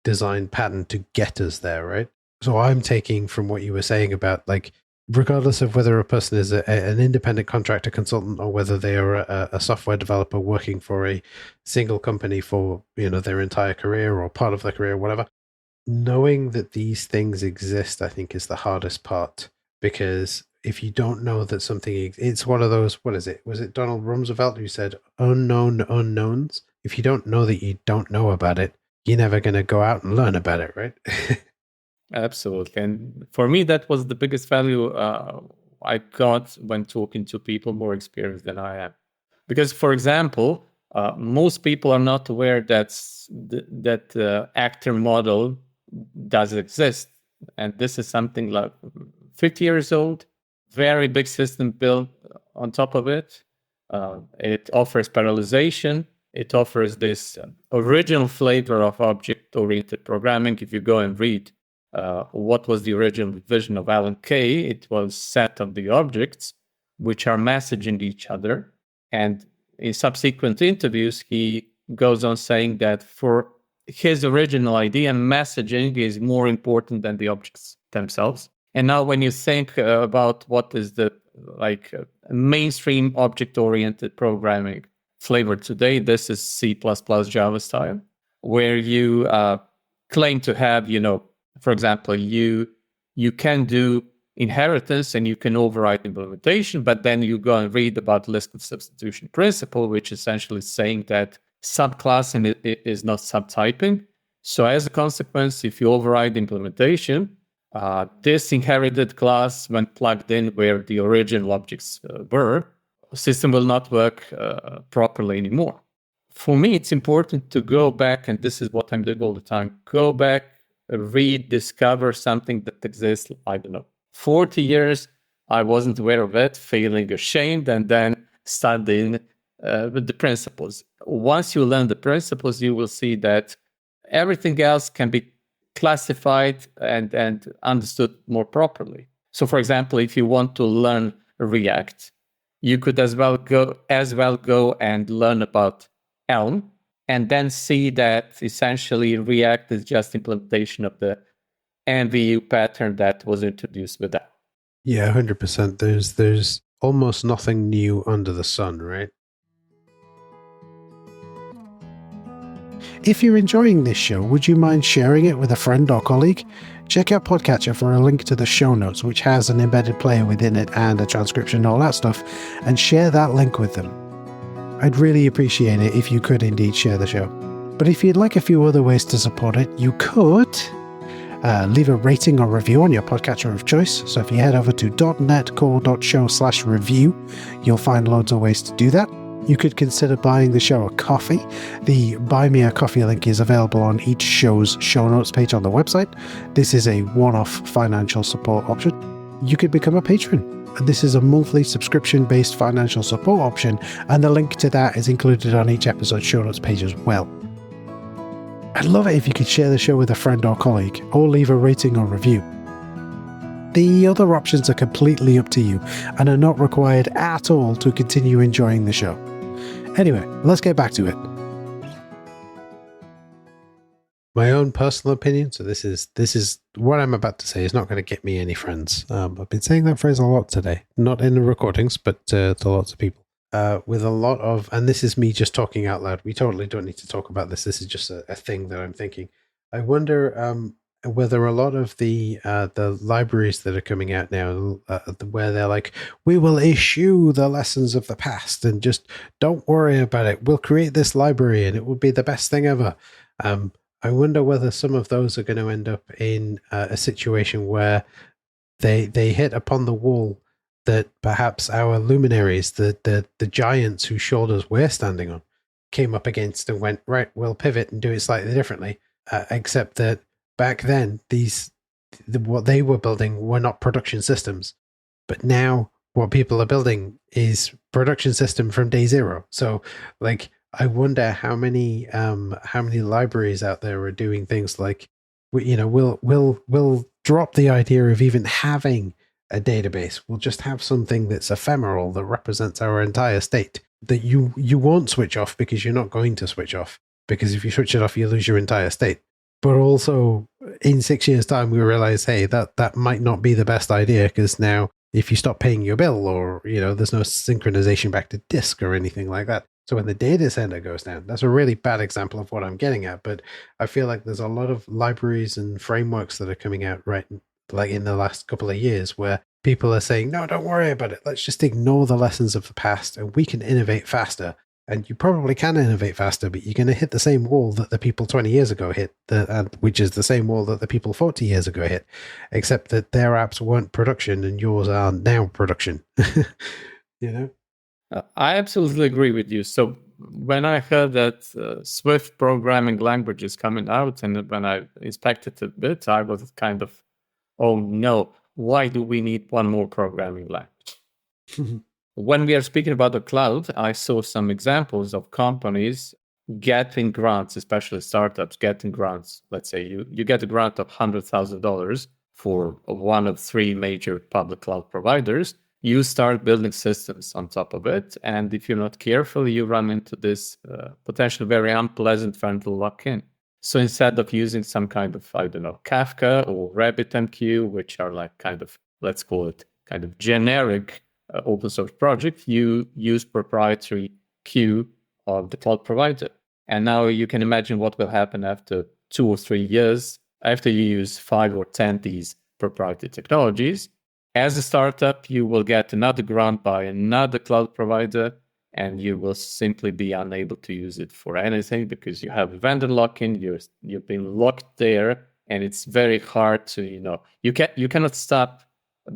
design pattern to get us there, right? So I'm taking from what you were saying about, like, regardless of whether a person is an independent contractor consultant or whether they are a software developer working for a single company for their entire career or part of their career, whatever, knowing that these things exist, I think, is the hardest part. Because if you don't know that something, it's one of those, what is it? Was it Donald Rumsfeld who said unknown unknowns? If you don't know that you don't know about it, you're never going to go out and learn about it, right? Absolutely. And for me, that was the biggest value I got when talking to people more experienced than I am. Because, for example, most people are not aware that actor model does exist. And this is something like 50 years old, very big system built on top of it. It offers parallelization. It offers this original flavor of object-oriented programming. If you go and read what was the original vision of Alan Kay, it was set of the objects which are messaging each other. And in subsequent interviews, he goes on saying that for his original idea, messaging is more important than the objects themselves. And now when you think about what is the mainstream object-oriented programming flavor today, this is C++ Java style, where you claim to have, for example, you can do inheritance and you can override implementation, but then you go and read about list of substitution principle, which essentially is saying that subclassing is not subtyping. So as a consequence, if you override implementation, this inherited class, when plugged in where the original objects were, system will not work properly anymore. For me, it's important to go back, and this is what I'm doing all the time, go back, read, discover something that exists, 40 years, I wasn't aware of it, feeling ashamed, and then studying with the principles. Once you learn the principles, you will see that everything else can be classified and understood more properly. So, for example, if you want to learn React, you could as well go and learn about Elm, and then see that essentially React is just implementation of the MVU pattern that was introduced with that. Yeah, 100%. There's almost nothing new under the sun, right? If you're enjoying this show, would you mind sharing it with a friend or colleague? Check out Podcatcher for a link to the show notes, which has an embedded player within it and a transcription and all that stuff, and share that link with them. I'd really appreciate it if you could indeed share the show. But if you'd like a few other ways to support it, you could leave a rating or review on your podcatcher of choice. So if you head over to .netcore.show/review, you'll find loads of ways to do that. You could consider buying the show a coffee. The Buy Me a Coffee link is available on each show's show notes page on the website. This is a one-off financial support option. You could become a patron. This is a monthly subscription-based financial support option, and the link to that is included on each episode's show notes page as well. I'd love it if you could share the show with a friend or colleague, or leave a rating or review. The other options are completely up to you, and are not required at all to continue enjoying the show. Anyway, let's get back to it. My own personal opinion, so this is what I'm about to say is not going to get me any friends. I've been saying that phrase a lot today, not in the recordings, but to lots of people. With a lot of, and this is me just talking out loud. We totally don't need to talk about this. This is just a thing that I'm thinking. I wonder whether a lot of the libraries that are coming out now, where they're like, we will issue the lessons of the past and just don't worry about it. We'll create this library and it will be the best thing ever. I wonder whether some of those are going to end up in a situation where they hit upon the wall that perhaps our luminaries, the giants whose shoulders we're standing on, came up against and went, right, we'll pivot and do it slightly differently. Except that back then, what they were building were not production systems. But now what people are building is production system from day zero. So like, I wonder how many libraries out there are doing things like, we'll drop the idea of even having a database. We'll just have something that's ephemeral that represents our entire state that you won't switch off because you're not going to switch off, because if you switch it off, you lose your entire state. But also in 6 years' time, we realize, hey, that might not be the best idea, because now if you stop paying your bill, or, there's no synchronization back to disk or anything like that. So when the data center goes down, that's a really bad example of what I'm getting at. But I feel like there's a lot of libraries and frameworks that are coming out right, like in the last couple of years, where people are saying, no, don't worry about it. Let's just ignore the lessons of the past and we can innovate faster. And you probably can innovate faster, but you're going to hit the same wall that the people 20 years ago hit, which is the same wall that the people 40 years ago hit, except that their apps weren't production and yours are now production. I absolutely agree with you. So when I heard that Swift programming language is coming out, and when I inspected it a bit, I was kind of, oh no, why do we need one more programming language? When we are speaking about the cloud, I saw some examples of companies getting grants, especially startups getting grants. Let's say you get a grant of $100,000 for one of three major public cloud providers. You start building systems on top of it. And if you're not careful, you run into this potentially very unpleasant rental lock-in. So instead of using some kind of, Kafka or RabbitMQ, which are like kind of, let's call it kind of generic open source project, you use proprietary queue of the cloud provider. And now you can imagine what will happen after 2 or 3 years, after you use 5 or 10 these proprietary technologies. As a startup, you will get another grant by another cloud provider, and you will simply be unable to use it for anything because you have a vendor lock-in, you've been locked there, and it's very hard to, you cannot stop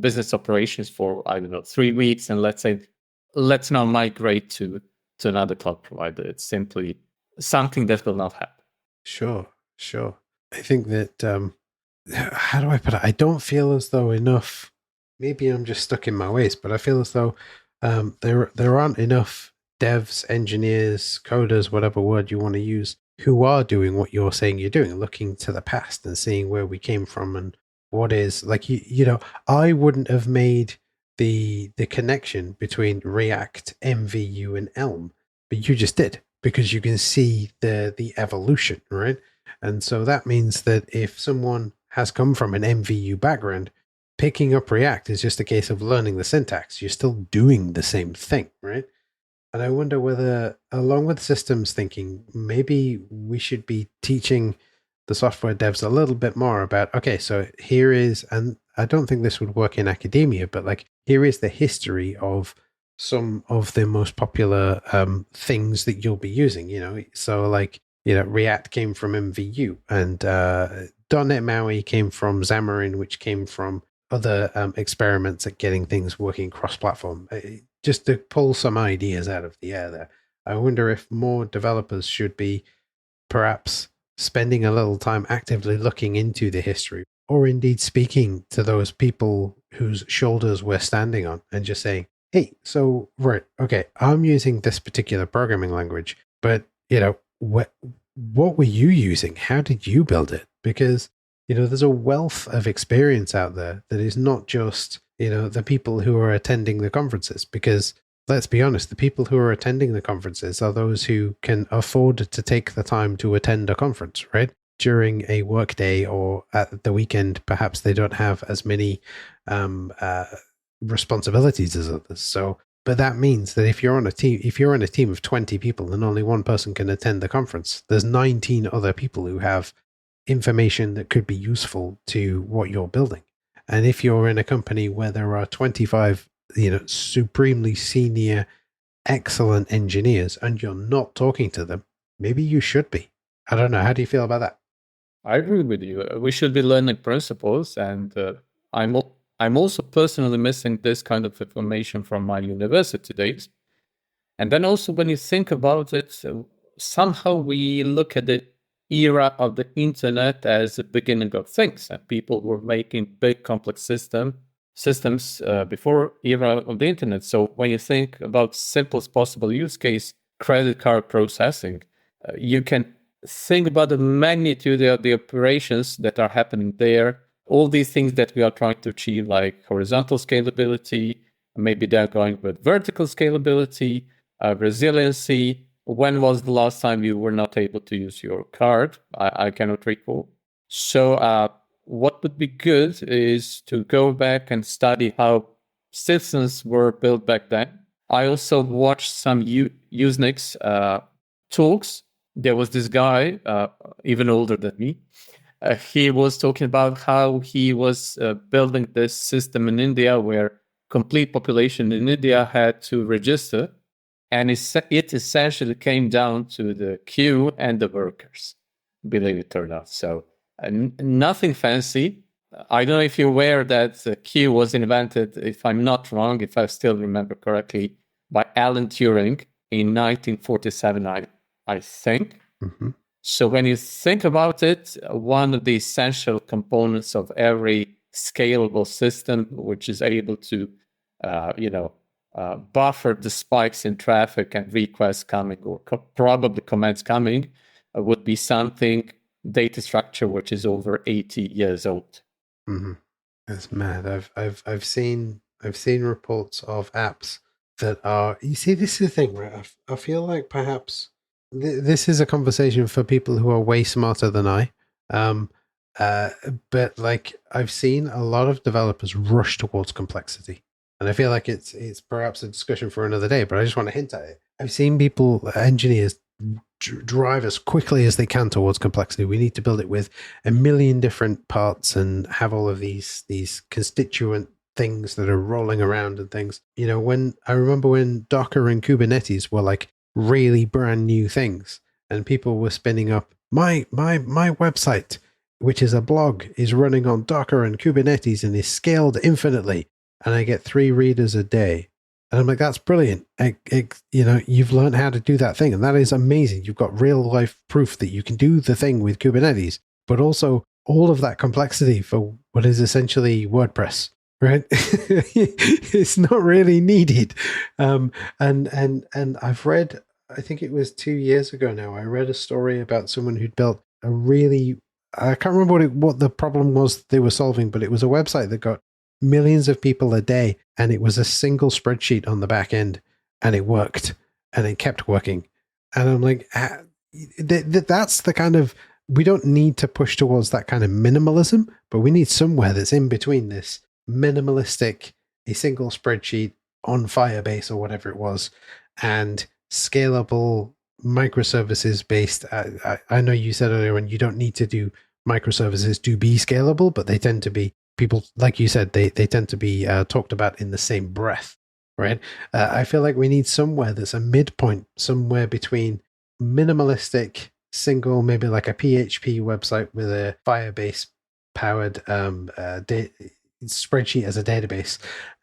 business operations for, 3 weeks, and let's now migrate to another cloud provider. It's simply something that will not happen. Sure. I think that, how do I put it? I don't feel as though enough, maybe I'm just stuck in my ways, but I feel as though there aren't enough devs, engineers, coders, whatever word you want to use, who are doing what you're saying you're doing, looking to the past and seeing where we came from and what is, like, I wouldn't have made the connection between React, MVU, and Elm, but you just did, because you can see the evolution, right? And so that means that if someone has come from an MVU background, picking up React is just a case of learning the syntax. You're still doing the same thing, right? And I wonder whether, along with systems thinking, maybe we should be teaching the software devs a little bit more about, okay, so here is, and I don't think this would work in academia, but like, here is the history of some of the most popular things that you'll be using, So like, React came from MVU, and .NET MAUI came from Xamarin, which came from other experiments at getting things working cross-platform. Just to pull some ideas out of the air there. I wonder if more developers should be perhaps spending a little time actively looking into the history, or indeed speaking to those people whose shoulders we're standing on and just saying, hey, so, right, okay, I'm using this particular programming language, but, what were you using? How did you build it? Because, there's a wealth of experience out there that is not just, the people who are attending the conferences, because let's be honest, the people who are attending the conferences are those who can afford to take the time to attend a conference, right? During a workday or at the weekend, perhaps they don't have as many responsibilities as others. So, but that means that if you're on a team of 20 people and only one person can attend the conference, there's 19 other people who have information that could be useful to what you're building. And if you're in a company where there are 25, supremely senior, excellent engineers, and you're not talking to them, maybe you should be. I don't know. How do you feel about that? I agree with you. We should be learning principles, and I'm also personally missing this kind of information from my university days. And then also, when you think about it, somehow we look at the era of the internet as the beginning of things, and people were making big complex systems before era of the internet. So when you think about simplest possible use case, credit card processing, you can think about the magnitude of the operations that are happening there. All these things that we are trying to achieve, like horizontal scalability, maybe they're going with vertical scalability, resiliency. When was the last time you were not able to use your card? I cannot recall. So what would be good is to go back and study how systems were built back then. I also watched some Usenix talks. There was this guy, even older than me. He was talking about how he was building this system in India where complete population in India had to register. And it essentially came down to the queue and the workers, believe it or not. So nothing fancy. I don't know if you're aware that the queue was invented, if I'm not wrong, if I still remember correctly, by Alan Turing in 1947, I think. Mm-hmm. So when you think about it, one of the essential components of every scalable system, which is able to, buffer the spikes in traffic and requests coming, or probably commands coming, would be something data structure which is over 80 years old. Mm-hmm. That's mad. I've seen reports of apps that are. You see, this is the thing, right? I feel like perhaps this is a conversation for people who are way smarter than I. But like I've seen a lot of developers rush towards complexity. And I feel like it's perhaps a discussion for another day, but I just want to hint at it. I've seen engineers, drive as quickly as they can towards complexity. We need to build it with a million different parts and have all of these constituent things that are rolling around and things. When I remember when Docker and Kubernetes were like really brand new things, and people were spinning up my website, which is a blog, is running on Docker and Kubernetes and is scaled infinitely. And I get 3 readers a day. And I'm like, that's brilliant. You've learned how to do that thing. And that is amazing. You've got real life proof that you can do the thing with Kubernetes, but also all of that complexity for what is essentially WordPress, right? It's not really needed. And I've read, I think it was 2 years ago now, I read a story about someone who'd built a really, I can't remember what the problem was they were solving, but it was a website that got millions of people a day, and it was a single spreadsheet on the back end, and it worked, and it kept working. And I'm like, that's the kind of, we don't need to push towards that kind of minimalism, but we need somewhere that's in between this minimalistic, a single spreadsheet, on Firebase or whatever it was, and scalable microservices based. I know you said earlier when you don't need to do microservices to be scalable, but they tend to be, people, like you said, they tend to be talked about in the same breath, right? I feel like we need somewhere that's a midpoint, somewhere between minimalistic, single, maybe like a PHP website with a Firebase powered spreadsheet as a database,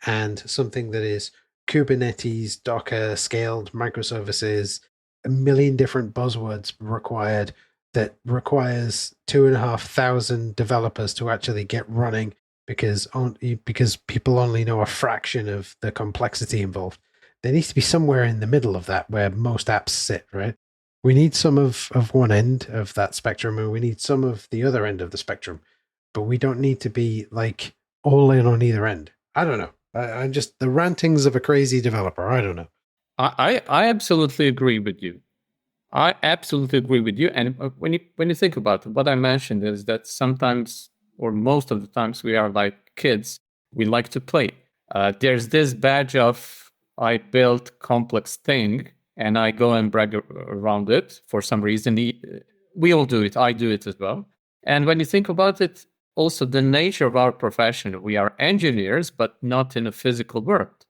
and something that is Kubernetes, Docker, scaled microservices, a million different buzzwords required, that requires 2,500 developers to actually get running because people only know a fraction of the complexity involved. There needs to be somewhere in the middle of that where most apps sit, right? We need some of one end of that spectrum, and we need some of the other end of the spectrum, but we don't need to be like all in on either end. I don't know. I'm just the rantings of a crazy developer. I don't know. I absolutely agree with you. I absolutely agree with you. And when you think about it, what I mentioned is that sometimes, or most of the times, we are like kids. We like to play. There's this badge of I built complex thing, and I go and brag around it for some reason. We all do it. I do it as well. And when you think about it, also the nature of our profession, we are engineers, but not in a physical world.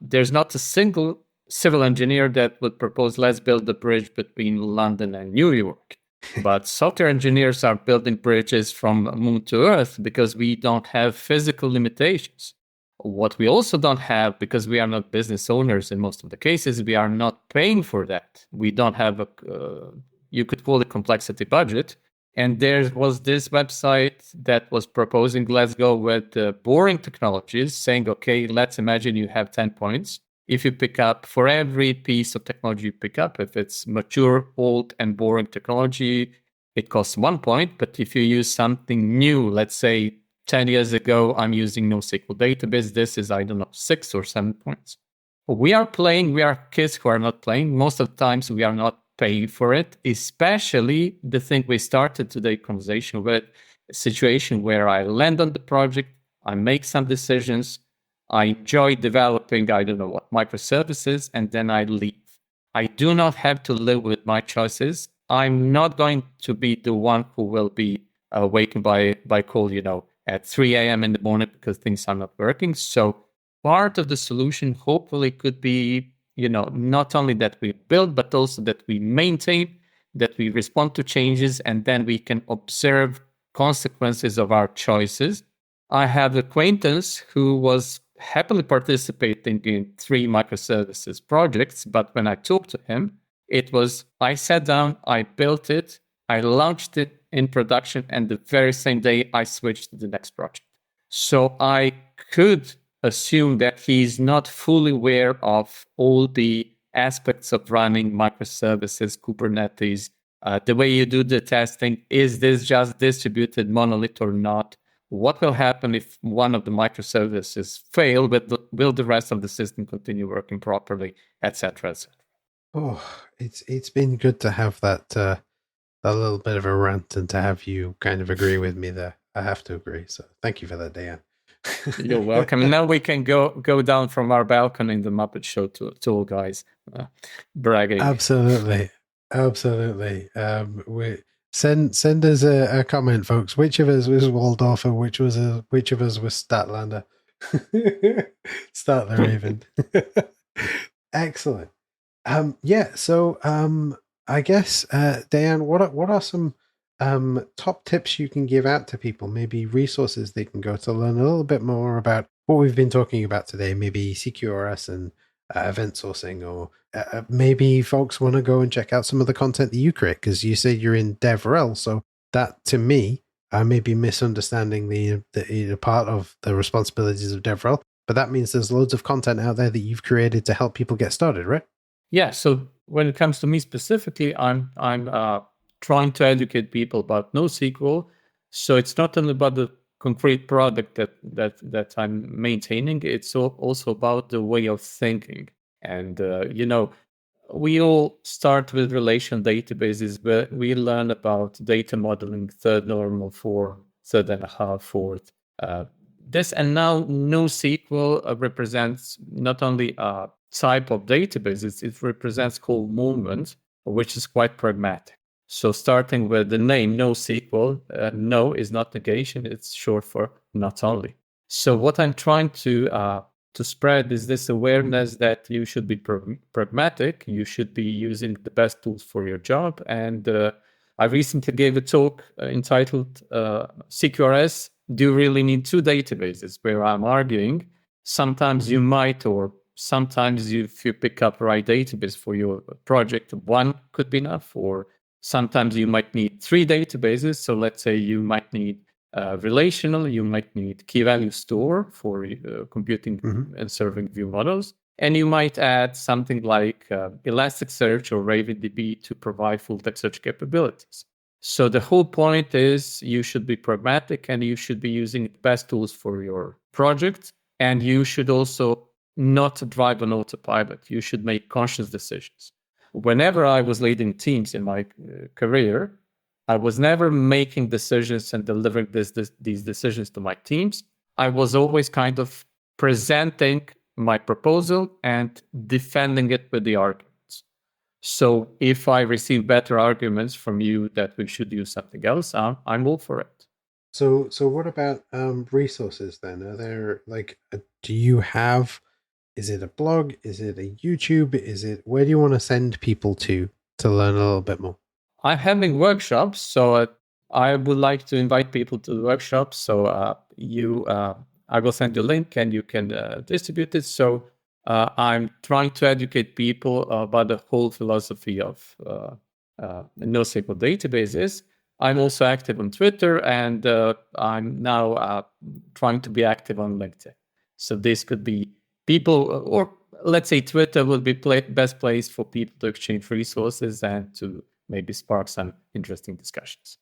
There's not a single civil engineer that would propose, let's build a bridge between London and New York. But software engineers are building bridges from moon to earth because we don't have physical limitations. What we also don't have, because we are not business owners in most of the cases, we are not paying for that. We don't have a, you could call it complexity budget. And there was this website that was proposing, let's go with boring technologies, saying, okay, let's imagine you have 10 points. If you pick up, for every piece of technology you pick up, if it's mature, old, and boring technology, it costs 1 point. But if you use something new, let's say 10 years ago, I'm using NoSQL database, this is, I don't know, 6 or 7 points. We are playing, we are kids who are not playing. Most of the times we are not paying for it, especially the thing we started today's conversation with, a situation where I land on the project, I make some decisions, I enjoy developing, I don't know what, microservices, and then I leave. I do not have to live with my choices. I'm not going to be the one who will be awakened by call, at 3 a.m. in the morning because things are not working. So part of the solution hopefully could be, not only that we build, but also that we maintain, that we respond to changes, and then we can observe consequences of our choices. I have an acquaintance who was happily participating in 3 microservices projects, but when I talked to him, it was, I sat down, I built it, I launched it in production, and the very same day I switched to the next project. So I could assume that he's not fully aware of all the aspects of running microservices, Kubernetes, the way you do the testing. Is this just distributed monolith or not? What will happen if one of the microservices fail, but will the rest of the system continue working properly, etc., etc.? Oh, it's been good to have that little bit of a rant and to have you kind of agree with me there. I have to agree. So thank you for that, Dejan. You're welcome. Now we can go down from our balcony in the Muppet Show to all guys bragging. Absolutely. We send us a comment, folks. Which of us was Waldorf, which of us was Statlander? Start the Raven. Excellent. So I guess Dejan, what are some top tips you can give out to people, maybe resources they can go to learn a little bit more about what we've been talking about today, maybe CQRS and event sourcing, or maybe folks want to go and check out some of the content that you create, because you say you're in DevRel. So that, to me, I may be misunderstanding the part of the responsibilities of DevRel, but that means there's loads of content out there that you've created to help people get started, right? Yeah. So when it comes to me specifically, I'm trying to educate people about NoSQL. So it's not only about the concrete product that I'm maintaining, it's also about the way of thinking. And, we all start with relational databases, but we learn about data modeling, third normal form, third and a half, fourth. this. And now NoSQL represents not only a type of databases, it represents whole movement, which is quite pragmatic. So starting with the name NoSQL, no is not negation, it's short for not only. So what I'm trying to spread is this awareness that you should be pragmatic, you should be using the best tools for your job. And I recently gave a talk entitled CQRS, do you really need two databases? Where I'm arguing, sometimes you might, or sometimes if you pick up the right database for your project, one could be enough, or sometimes you might need three databases. So let's say you might need relational, you might need key value store for computing and serving view models. And you might add something like Elasticsearch or RavenDB to provide full text search capabilities. So the whole point is you should be pragmatic and you should be using the best tools for your project. And you should also not drive on autopilot. You should make conscious decisions. Whenever I was leading teams in my career, I was never making decisions and delivering these decisions to my teams. I was always kind of presenting my proposal and defending it with the arguments. So if I receive better arguments from you that we should use something else, I'm all for it. So what about resources then? Are there do you have? Is it a blog? Is it a YouTube? Where do you want to send people to learn a little bit more? I'm having workshops, so I would like to invite people to the workshops. So I will send you a link and you can distribute it. So I'm trying to educate people about the whole philosophy of NoSQL databases. I'm also active on Twitter, and I'm now trying to be active on LinkedIn. So this could be people, or let's say Twitter would be best place for people to exchange resources and to maybe spark some interesting discussions.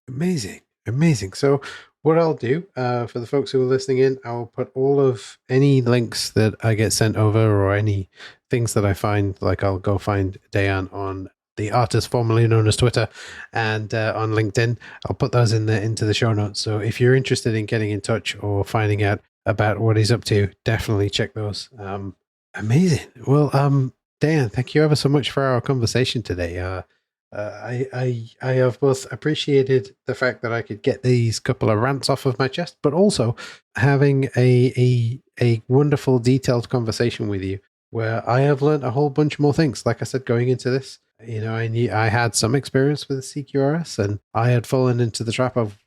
Amazing. So what I'll do for the folks who are listening in, I'll put all of any links that I get sent over or any things that I find, like I'll go find Dejan on the artist formerly known as Twitter and on LinkedIn. I'll put those into the show notes. So if you're interested in getting in touch or finding out about what he's up to, definitely check those. Amazing. Well, Dejan, thank you ever so much for our conversation today. I have both appreciated the fact that I could get these couple of rants off of my chest, but also having a wonderful, detailed conversation with you where I have learned a whole bunch more things. Like I said, going into this, I had some experience with CQRS, and I had fallen into the trap of,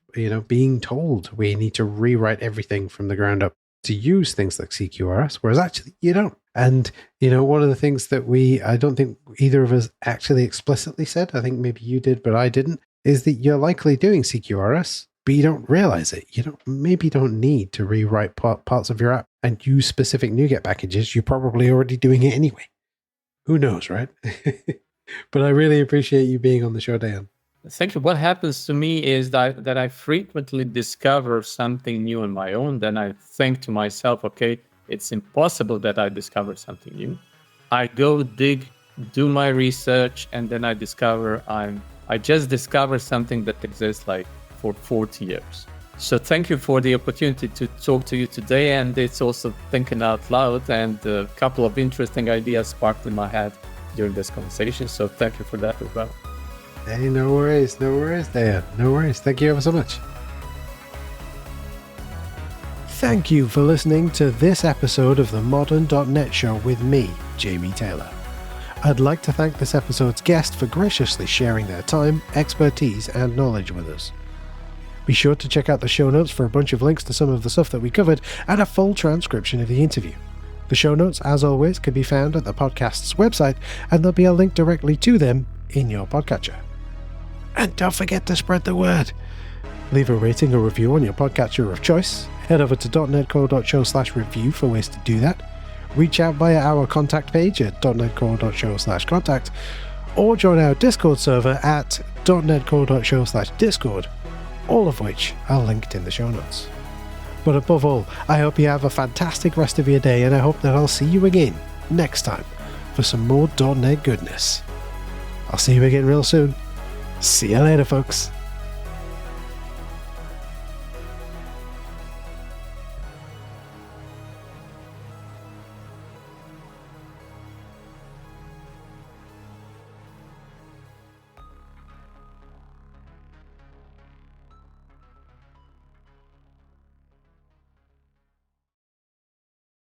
being told we need to rewrite everything from the ground up to use things like CQRS, whereas actually you don't. And, one of the things that I don't think either of us actually explicitly said, I think maybe you did, but I didn't, is that you're likely doing CQRS, but you don't realize it. You don't need to rewrite parts of your app and use specific NuGet packages. You're probably already doing it anyway. Who knows, right? But I really appreciate you being on the show, Dejan. Thank you. What happens to me is that I frequently discover something new on my own. Then I think to myself, okay, it's impossible that I discover something new. I go dig, do my research, and then I discover I just discovered something that exists for 40 years. So thank you for the opportunity to talk to you today. And it's also thinking out loud, and a couple of interesting ideas sparked in my head during this conversation. So thank you for that as well. Hey, no worries, Dejan. No worries. Thank you ever so much. Thank you for listening to this episode of the Modern.NET Show with me, Jamie Taylor. I'd like to thank this episode's guest for graciously sharing their time, expertise, and knowledge with us. Be sure to check out the show notes for a bunch of links to some of the stuff that we covered and a full transcription of the interview. The show notes, as always, can be found at the podcast's website, and there'll be a link directly to them in your podcatcher. And don't forget to spread the word. Leave a rating or review on your podcatcher of choice. Head over to .NETCore.show/review for ways to do that. Reach out via our contact page at .NETCore.show/contact, or join our Discord server at .NETCore.show/discord, all of which are linked in the show notes. But above all, I hope you have a fantastic rest of your day, and I hope that I'll see you again next time for some more .NET goodness. I'll see you again real soon. See you later, folks.